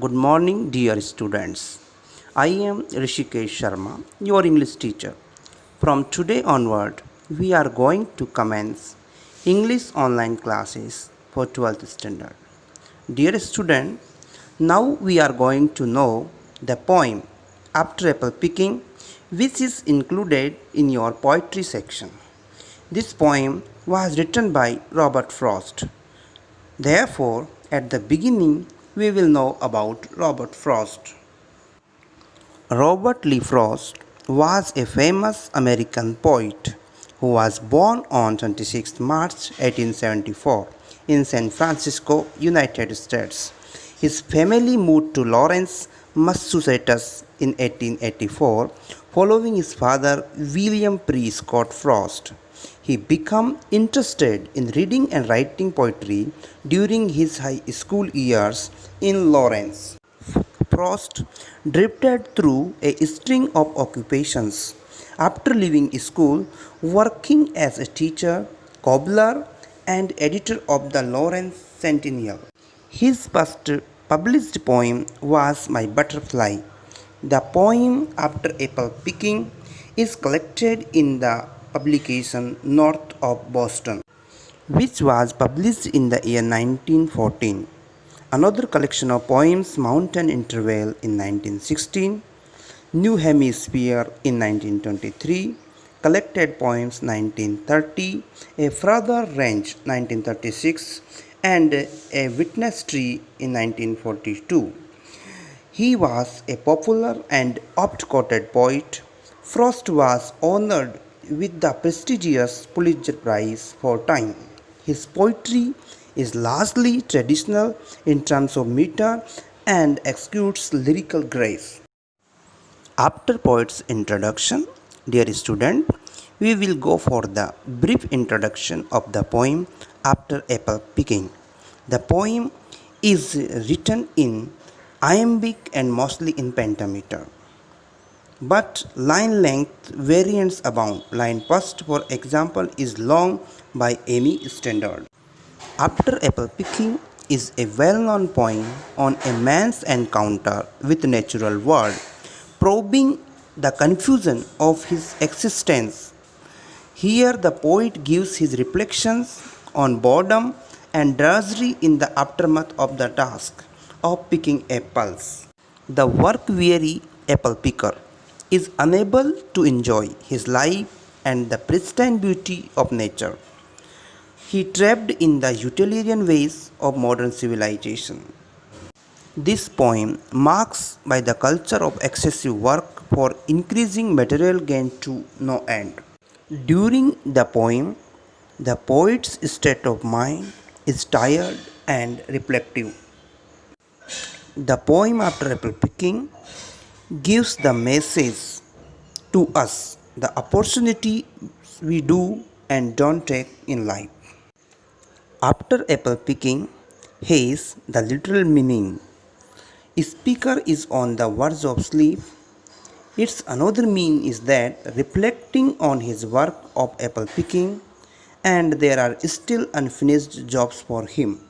Good morning, dear students. I am Rishikesh Sharma, your English teacher. From today onward, we are going to commence English online classes for 12th standard. Dear student, now we are going to know the poem After Apple Picking, which is included in your poetry section. This poem was written by Robert Frost. Therefore, at the beginning, we will know about Robert Frost. Robert Lee Frost was a famous American poet who was born on 26 March 1874 in San Francisco, United States. His family moved to Lawrence, Massachusetts in 1884 following his father William Prescott Frost. He became interested in reading and writing poetry during his high school years in Lawrence. Frost drifted through a string of occupations. After leaving school, working as a teacher, cobbler, and editor of the Lawrence Sentinel. His first published poem was My Butterfly. The poem After Apple Picking is collected in the publication North of Boston, which was published in the year 1914. Another collection of poems, Mountain Interval in 1916, New Hemisphere in 1923, Collected Poems 1930, A Further Range 1936, and A Witness Tree in 1942. He was a popular and oft-quoted poet. Frost was honored with the prestigious Pulitzer Prize for Time. His poetry is largely traditional in terms of meter and exudes lyrical grace. After poet's introduction, dear student, we will go for the brief introduction of the poem After Apple Picking. The poem is written in iambic and mostly in pentameter. But line length variants abound. Line first, for example, is long by any standard. After Apple Picking is a well-known poem on a man's encounter with natural world, probing the confusion of his existence. Here the poet gives his reflections on boredom and drudgery in the aftermath of the task of picking apples. The work-weary apple picker is unable to enjoy his life and the pristine beauty of nature. He trapped in the utilitarian ways of modern civilization. This poem marks by the culture of excessive work for increasing material gain to no end. During the poem, the poet's state of mind is tired and reflective. The poem After Apple Picking gives the message to us the opportunity we do and don't take in life. After apple picking has the literal meaning. Speaker is on the verge of sleep. Its another meaning is that reflecting on his work of apple picking and there are still unfinished jobs for him.